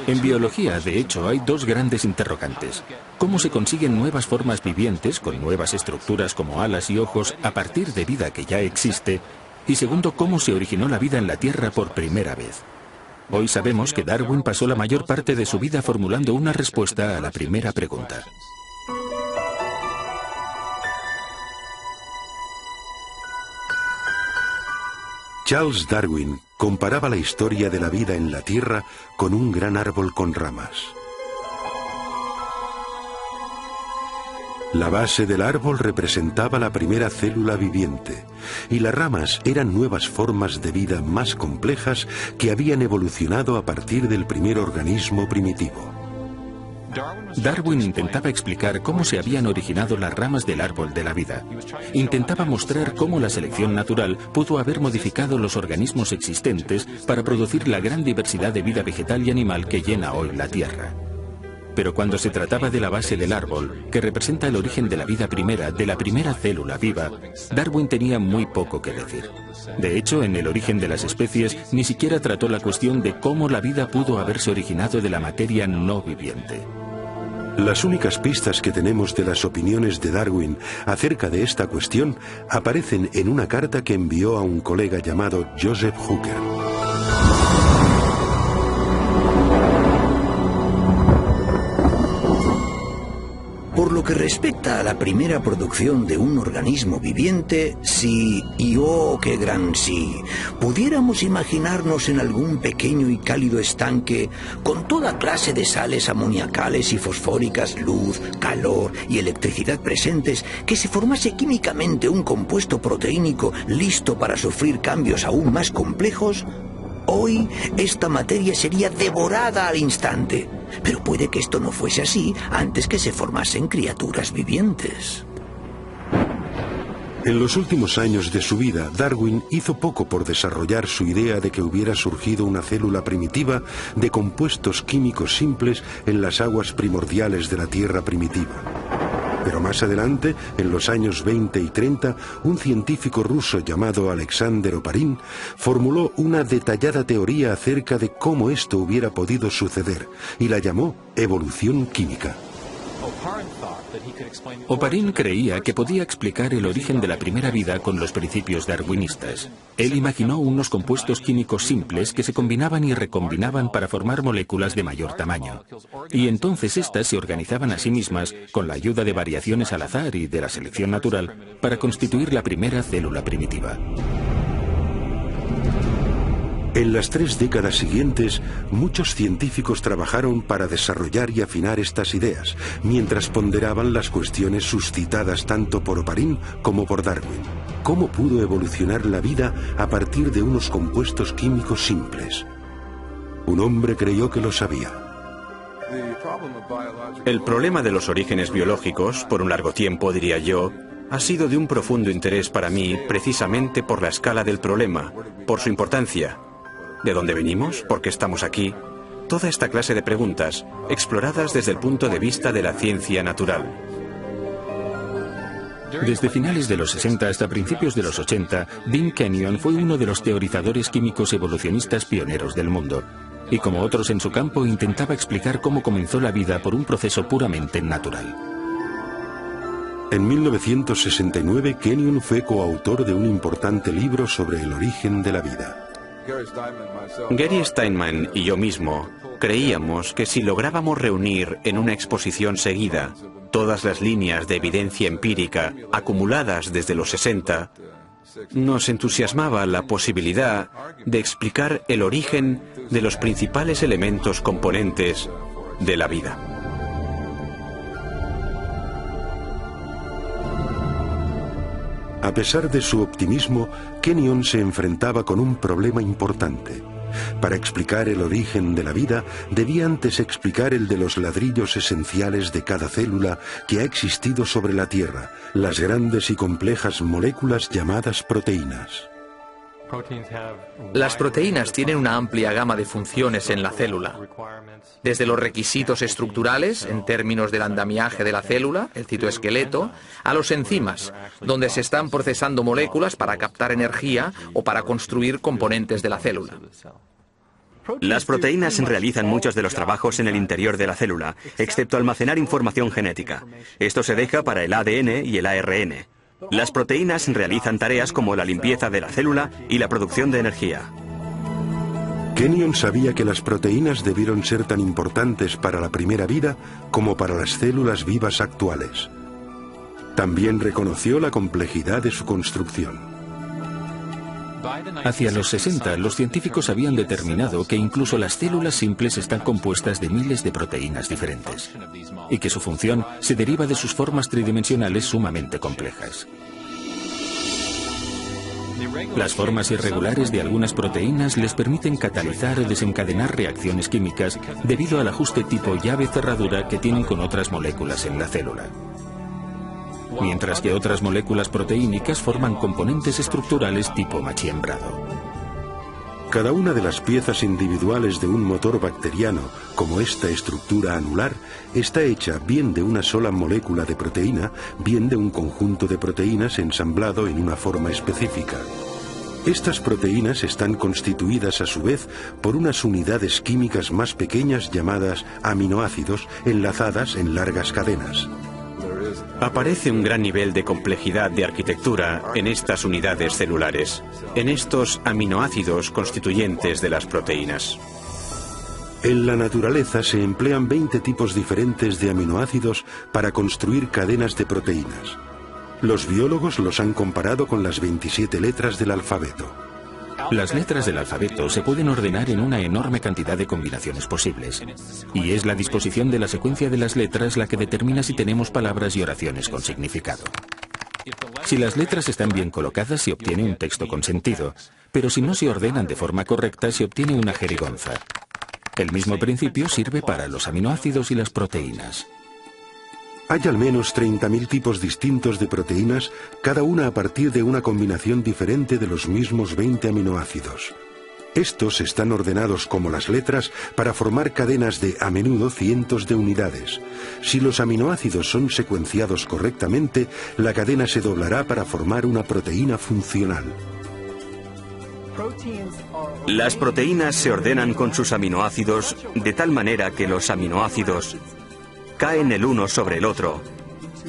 En biología, de hecho, hay dos grandes interrogantes. ¿Cómo se consiguen nuevas formas vivientes con nuevas estructuras como alas y ojos a partir de vida que ya existe? Y segundo, ¿cómo se originó la vida en la Tierra por primera vez? Hoy sabemos que Darwin pasó la mayor parte de su vida formulando una respuesta a la primera pregunta. Charles Darwin comparaba la historia de la vida en la Tierra con un gran árbol con ramas. La base del árbol representaba la primera célula viviente, y las ramas eran nuevas formas de vida más complejas que habían evolucionado a partir del primer organismo primitivo. Darwin intentaba explicar cómo se habían originado las ramas del árbol de la vida. Intentaba mostrar cómo la selección natural pudo haber modificado los organismos existentes para producir la gran diversidad de vida vegetal y animal que llena hoy la Tierra. Pero cuando se trataba de la base del árbol, que representa el origen de la vida primera, de la primera célula viva, Darwin tenía muy poco que decir. De hecho, en El origen de las especies, ni siquiera trató la cuestión de cómo la vida pudo haberse originado de la materia no viviente. Las únicas pistas que tenemos de las opiniones de Darwin acerca de esta cuestión aparecen en una carta que envió a un colega llamado Joseph Hooker. Por lo que respecta a la primera producción de un organismo viviente, si, y oh, qué gran sí, pudiéramos imaginarnos en algún pequeño y cálido estanque con toda clase de sales amoniacales y fosfóricas, luz, calor y electricidad presentes, que se formase químicamente un compuesto proteínico listo para sufrir cambios aún más complejos, hoy esta materia sería devorada al instante. Pero puede que esto no fuese así antes que se formasen criaturas vivientes. En los últimos años de su vida, Darwin hizo poco por desarrollar su idea de que hubiera surgido una célula primitiva de compuestos químicos simples en las aguas primordiales de la Tierra primitiva. Pero más adelante, en los años 20 y 30, un científico ruso llamado Alexander Oparin formuló una detallada teoría acerca de cómo esto hubiera podido suceder y la llamó evolución química. Oparin creía que podía explicar el origen de la primera vida con los principios darwinistas. Él imaginó unos compuestos químicos simples que se combinaban y recombinaban para formar moléculas de mayor tamaño. Y entonces éstas se organizaban a sí mismas con la ayuda de variaciones al azar y de la selección natural para constituir la primera célula primitiva. En las 3 décadas siguientes, muchos científicos trabajaron para desarrollar y afinar estas ideas, mientras ponderaban las cuestiones suscitadas tanto por Oparin como por Darwin. ¿Cómo pudo evolucionar la vida a partir de unos compuestos químicos simples? Un hombre creyó que lo sabía. El problema de los orígenes biológicos, por un largo tiempo, diría yo, ha sido de un profundo interés para mí precisamente por la escala del problema, por su importancia. ¿De dónde venimos? ¿Por qué estamos aquí? Toda esta clase de preguntas, exploradas desde el punto de vista de la ciencia natural. Desde finales de los 60 hasta principios de los 80, Dean Kenyon fue uno de los teorizadores químicos evolucionistas pioneros del mundo. Y como otros en su campo, intentaba explicar cómo comenzó la vida por un proceso puramente natural. En 1969, Kenyon fue coautor de un importante libro sobre el origen de la vida. Gary Steinman y yo mismo creíamos que si lográbamos reunir en una exposición seguida todas las líneas de evidencia empírica acumuladas desde los 60, nos entusiasmaba la posibilidad de explicar el origen de los principales elementos componentes de la vida. A pesar de su optimismo, Kenyon se enfrentaba con un problema importante. Para explicar el origen de la vida, debía antes explicar el de los ladrillos esenciales de cada célula que ha existido sobre la Tierra, las grandes y complejas moléculas llamadas proteínas. Las proteínas tienen una amplia gama de funciones en la célula, desde los requisitos estructurales, en términos del andamiaje de la célula, el citoesqueleto, a los enzimas, donde se están procesando moléculas para captar energía o para construir componentes de la célula. Las proteínas realizan muchos de los trabajos en el interior de la célula, excepto almacenar información genética. Esto se deja para el ADN y el ARN. Las proteínas realizan tareas como la limpieza de la célula y la producción de energía. Kenyon sabía que las proteínas debieron ser tan importantes para la primera vida como para las células vivas actuales. También reconoció la complejidad de su construcción. Hacia los 60, los científicos habían determinado que incluso las células simples están compuestas de miles de proteínas diferentes y que su función se deriva de sus formas tridimensionales sumamente complejas. Las formas irregulares de algunas proteínas les permiten catalizar o desencadenar reacciones químicas debido al ajuste tipo llave-cerradura que tienen con otras moléculas en la célula. Mientras que otras moléculas proteínicas forman componentes estructurales tipo machiembrado. Cada una de las piezas individuales de un motor bacteriano, como esta estructura anular, está hecha bien de una sola molécula de proteína, bien de un conjunto de proteínas ensamblado en una forma específica. Estas proteínas están constituidas a su vez por unas unidades químicas más pequeñas llamadas aminoácidos enlazadas en largas cadenas. Aparece un gran nivel de complejidad de arquitectura en estas unidades celulares, en estos aminoácidos constituyentes de las proteínas. En la naturaleza se emplean 20 tipos diferentes de aminoácidos para construir cadenas de proteínas. Los biólogos los han comparado con las 27 letras del alfabeto. Las letras del alfabeto se pueden ordenar en una enorme cantidad de combinaciones posibles, y es la disposición de la secuencia de las letras la que determina si tenemos palabras y oraciones con significado. Si las letras están bien colocadas se obtiene un texto con sentido, pero si no se ordenan de forma correcta se obtiene una jerigonza. El mismo principio sirve para los aminoácidos y las proteínas. Hay al menos 30.000 tipos distintos de proteínas, cada una a partir de una combinación diferente de los mismos 20 aminoácidos. Estos están ordenados como las letras para formar cadenas de, a menudo, cientos de unidades. Si los aminoácidos son secuenciados correctamente, la cadena se doblará para formar una proteína funcional. Las proteínas se ordenan con sus aminoácidos de tal manera que los aminoácidos caen el uno sobre el otro,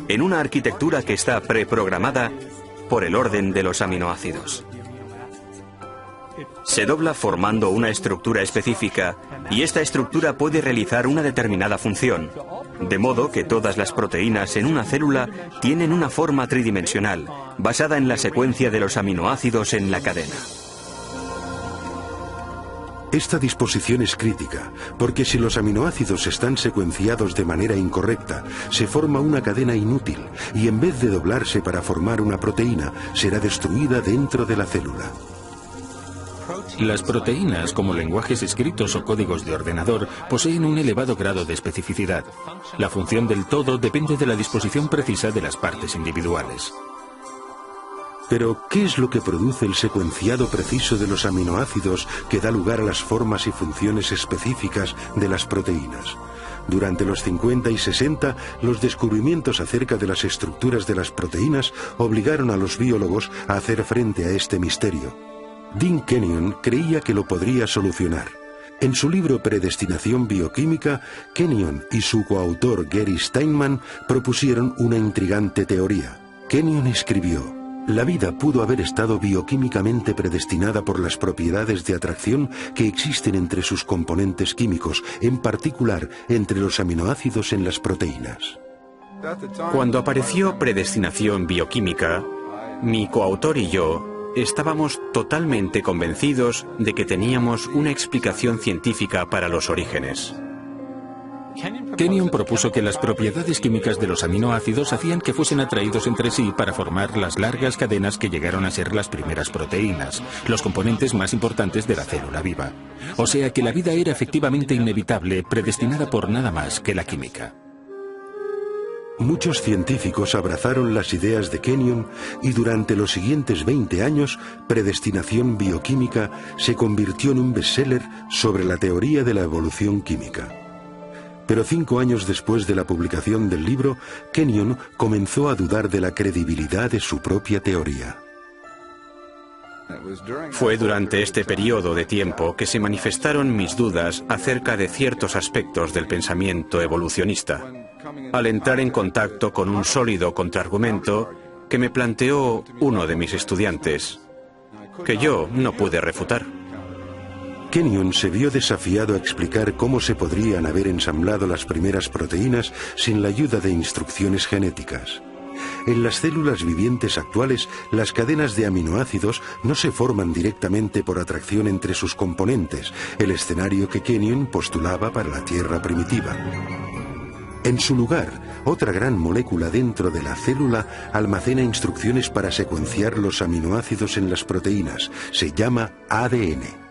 en una arquitectura que está preprogramada por el orden de los aminoácidos. Se dobla formando una estructura específica y esta estructura puede realizar una determinada función, de modo que todas las proteínas en una célula tienen una forma tridimensional, basada en la secuencia de los aminoácidos en la cadena. Esta disposición es crítica, porque si los aminoácidos están secuenciados de manera incorrecta, se forma una cadena inútil y en vez de doblarse para formar una proteína, será destruida dentro de la célula. Las proteínas, como lenguajes escritos o códigos de ordenador, poseen un elevado grado de especificidad. La función del todo depende de la disposición precisa de las partes individuales. Pero, ¿qué es lo que produce el secuenciado preciso de los aminoácidos que da lugar a las formas y funciones específicas de las proteínas? Durante los 50 y 60, los descubrimientos acerca de las estructuras de las proteínas obligaron a los biólogos a hacer frente a este misterio. Dean Kenyon creía que lo podría solucionar. En su libro Predestinación bioquímica, Kenyon y su coautor Gary Steinman propusieron una intrigante teoría. Kenyon escribió: la vida pudo haber estado bioquímicamente predestinada por las propiedades de atracción que existen entre sus componentes químicos, en particular entre los aminoácidos en las proteínas. Cuando apareció Predestinación bioquímica, mi coautor y yo estábamos totalmente convencidos de que teníamos una explicación científica para los orígenes. Kenyon propuso que las propiedades químicas de los aminoácidos hacían que fuesen atraídos entre sí para formar las largas cadenas que llegaron a ser las primeras proteínas, los componentes más importantes de la célula viva. O sea que la vida era efectivamente inevitable, predestinada por nada más que la química. Muchos científicos abrazaron las ideas de Kenyon y durante los siguientes 20 años, Predestinación bioquímica se convirtió en un bestseller sobre la teoría de la evolución química. Pero 5 años después de la publicación del libro, Kenyon comenzó a dudar de la credibilidad de su propia teoría. Fue durante este periodo de tiempo que se manifestaron mis dudas acerca de ciertos aspectos del pensamiento evolucionista, al entrar en contacto con un sólido contraargumento que me planteó uno de mis estudiantes, que yo no pude refutar. Kenyon se vio desafiado a explicar cómo se podrían haber ensamblado las primeras proteínas sin la ayuda de instrucciones genéticas. En las células vivientes actuales, las cadenas de aminoácidos no se forman directamente por atracción entre sus componentes, el escenario que Kenyon postulaba para la Tierra primitiva. En su lugar, otra gran molécula dentro de la célula almacena instrucciones para secuenciar los aminoácidos en las proteínas. Se llama ADN.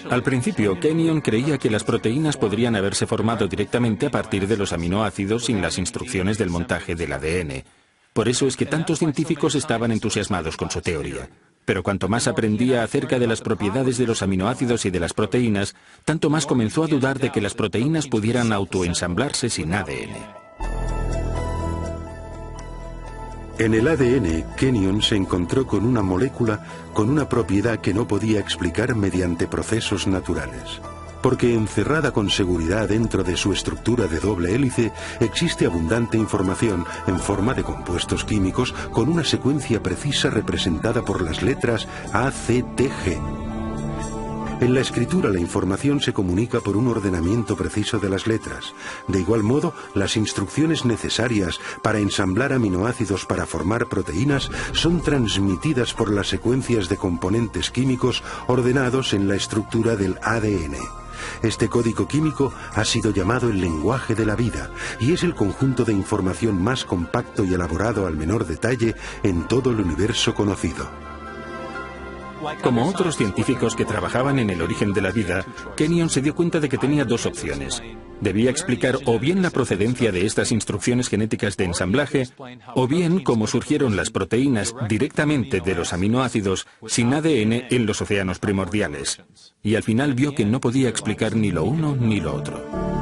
Al principio, Kenyon creía que las proteínas podrían haberse formado directamente a partir de los aminoácidos sin las instrucciones del montaje del ADN. Por eso es que tantos científicos estaban entusiasmados con su teoría. Pero cuanto más aprendía acerca de las propiedades de los aminoácidos y de las proteínas, tanto más comenzó a dudar de que las proteínas pudieran autoensamblarse sin ADN. En el ADN, Kenyon se encontró con una molécula con una propiedad que no podía explicar mediante procesos naturales. Porque encerrada con seguridad dentro de su estructura de doble hélice, existe abundante información en forma de compuestos químicos con una secuencia precisa representada por las letras A, C, T, G. En la escritura la información se comunica por un ordenamiento preciso de las letras. De igual modo, las instrucciones necesarias para ensamblar aminoácidos para formar proteínas son transmitidas por las secuencias de componentes químicos ordenados en la estructura del ADN. Este código químico ha sido llamado el lenguaje de la vida y es el conjunto de información más compacto y elaborado al menor detalle en todo el universo conocido. Como otros científicos que trabajaban en el origen de la vida, Kenyon se dio cuenta de que tenía dos opciones. Debía explicar o bien la procedencia de estas instrucciones genéticas de ensamblaje, o bien cómo surgieron las proteínas directamente de los aminoácidos sin ADN en los océanos primordiales. Y al final vio que no podía explicar ni lo uno ni lo otro.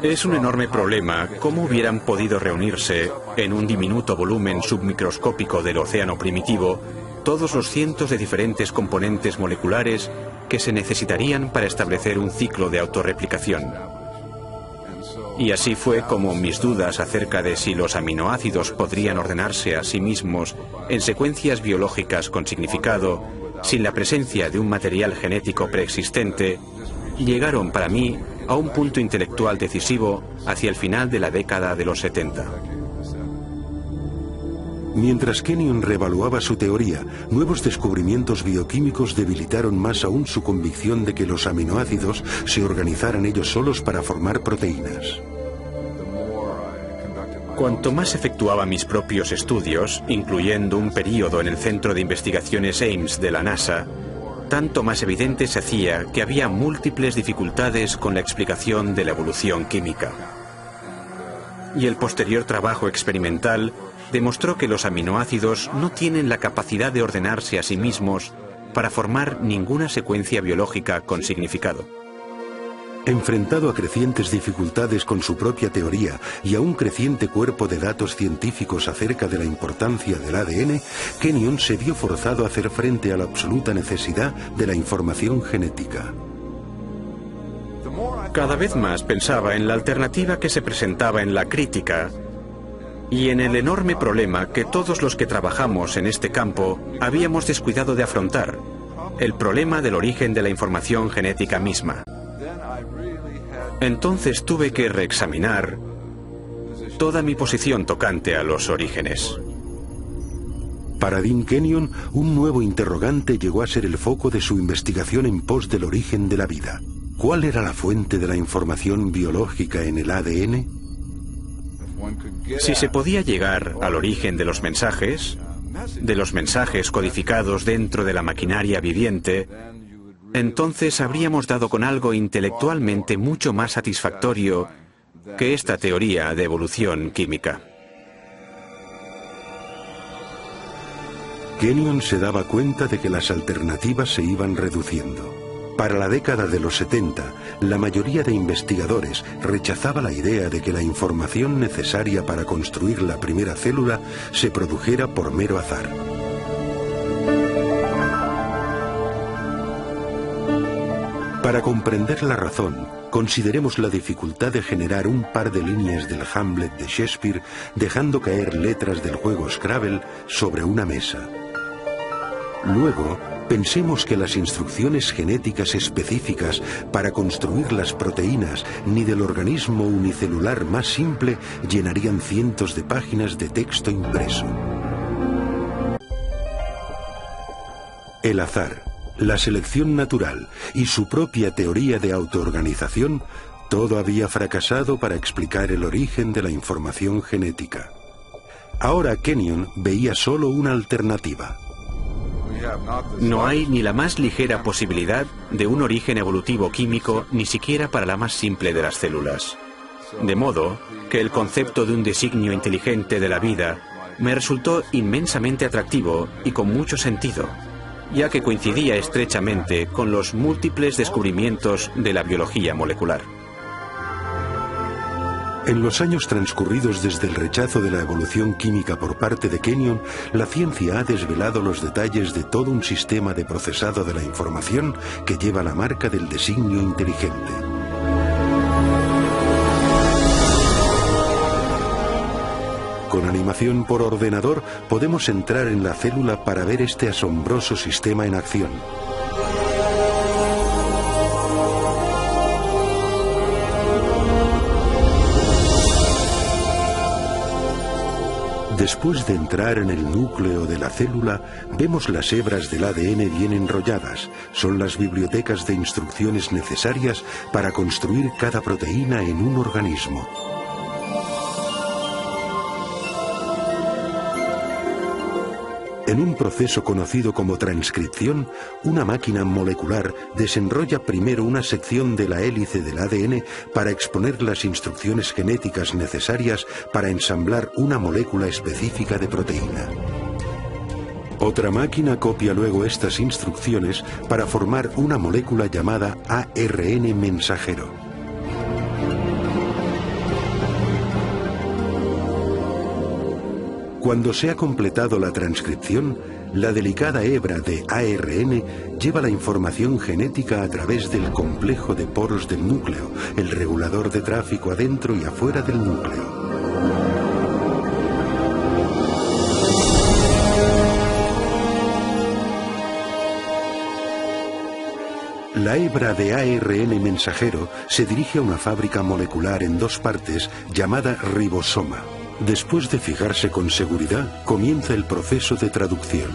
Es un enorme problema cómo hubieran podido reunirse en un diminuto volumen submicroscópico del océano primitivo todos los cientos de diferentes componentes moleculares que se necesitarían para establecer un ciclo de autorreplicación. Y así fue como mis dudas acerca de si los aminoácidos podrían ordenarse a sí mismos en secuencias biológicas con significado, sin la presencia de un material genético preexistente, llegaron para mí a un punto intelectual decisivo hacia el final de la década de los 70. Mientras Kenyon reevaluaba su teoría, nuevos descubrimientos bioquímicos debilitaron más aún su convicción de que los aminoácidos se organizaran ellos solos para formar proteínas. Cuanto más efectuaba mis propios estudios, incluyendo un período en el Centro de Investigaciones Ames de la NASA, tanto más evidente se hacía que había múltiples dificultades con la explicación de la evolución química. Y el posterior trabajo experimental demostró que los aminoácidos no tienen la capacidad de ordenarse a sí mismos para formar ninguna secuencia biológica con significado. Enfrentado a crecientes dificultades con su propia teoría y a un creciente cuerpo de datos científicos acerca de la importancia del ADN, Kenyon se vio forzado a hacer frente a la absoluta necesidad de la información genética. Cada vez más pensaba en la alternativa que se presentaba en la crítica y en el enorme problema que todos los que trabajamos en este campo habíamos descuidado de afrontar, el problema del origen de la información genética misma. Entonces tuve que reexaminar toda mi posición tocante a los orígenes. Para Dean Kenyon, un nuevo interrogante llegó a ser el foco de su investigación en pos del origen de la vida. ¿Cuál era la fuente de la información biológica en el ADN? Si se podía llegar al origen de los mensajes codificados dentro de la maquinaria viviente, entonces habríamos dado con algo intelectualmente mucho más satisfactorio que esta teoría de evolución química. Kenyon se daba cuenta de que las alternativas se iban reduciendo. Para la década de los 70, la mayoría de investigadores rechazaba la idea de que la información necesaria para construir la primera célula se produjera por mero azar. Para comprender la razón, consideremos la dificultad de generar un par de líneas del Hamlet de Shakespeare dejando caer letras del juego Scrabble sobre una mesa. Luego, pensemos que las instrucciones genéticas específicas para construir las proteínas ni del organismo unicelular más simple llenarían cientos de páginas de texto impreso. El azar, la selección natural y su propia teoría de autoorganización, todo había fracasado para explicar el origen de la información genética. Ahora Kenyon veía solo una alternativa. No hay ni la más ligera posibilidad de un origen evolutivo químico, ni siquiera para la más simple de las células. De modo que el concepto de un designio inteligente de la vida me resultó inmensamente atractivo y con mucho sentido, ya que coincidía estrechamente con los múltiples descubrimientos de la biología molecular. En los años transcurridos desde el rechazo de la evolución química por parte de Kenyon, la ciencia ha desvelado los detalles de todo un sistema de procesado de la información que lleva la marca del designio inteligente. Con animación por ordenador podemos entrar en la célula para ver este asombroso sistema en acción. Después de entrar en el núcleo de la célula, vemos las hebras del ADN bien enrolladas. Son las bibliotecas de instrucciones necesarias para construir cada proteína en un organismo. En un proceso conocido como transcripción, una máquina molecular desenrolla primero una sección de la hélice del ADN para exponer las instrucciones genéticas necesarias para ensamblar una molécula específica de proteína. Otra máquina copia luego estas instrucciones para formar una molécula llamada ARN mensajero. Cuando se ha completado la transcripción, la delicada hebra de ARN lleva la información genética a través del complejo de poros del núcleo, el regulador de tráfico adentro y afuera del núcleo. La hebra de ARN mensajero se dirige a una fábrica molecular en dos partes llamada ribosoma. Después de fijarse con seguridad, comienza el proceso de traducción.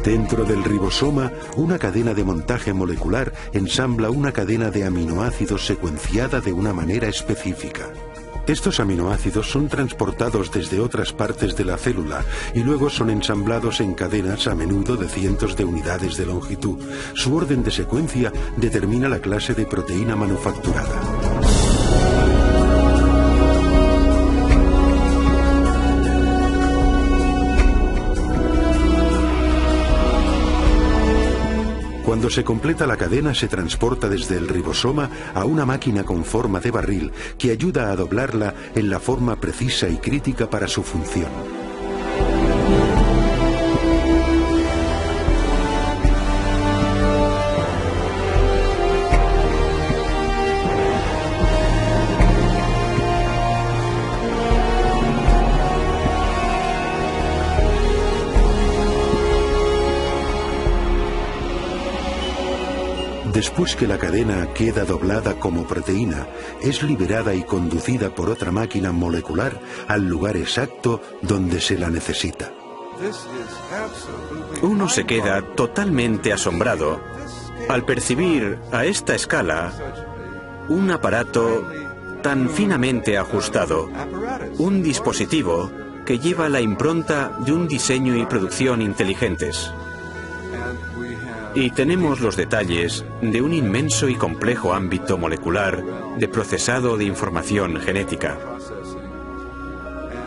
Dentro del ribosoma, una cadena de montaje molecular ensambla una cadena de aminoácidos secuenciada de una manera específica. Estos aminoácidos son transportados desde otras partes de la célula y luego son ensamblados en cadenas a menudo de cientos de unidades de longitud. Su orden de secuencia determina la clase de proteína manufacturada. Cuando se completa la cadena, se transporta desde el ribosoma a una máquina con forma de barril que ayuda a doblarla en la forma precisa y crítica para su función. Después que la cadena queda doblada como proteína, es liberada y conducida por otra máquina molecular al lugar exacto donde se la necesita. Uno se queda totalmente asombrado al percibir a esta escala un aparato tan finamente ajustado, un dispositivo que lleva la impronta de un diseño y producción inteligentes. Y tenemos los detalles de un inmenso y complejo ámbito molecular de procesado de información genética.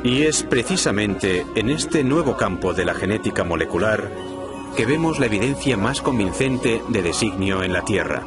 Y es precisamente en este nuevo campo de la genética molecular que vemos la evidencia más convincente de designio en la Tierra.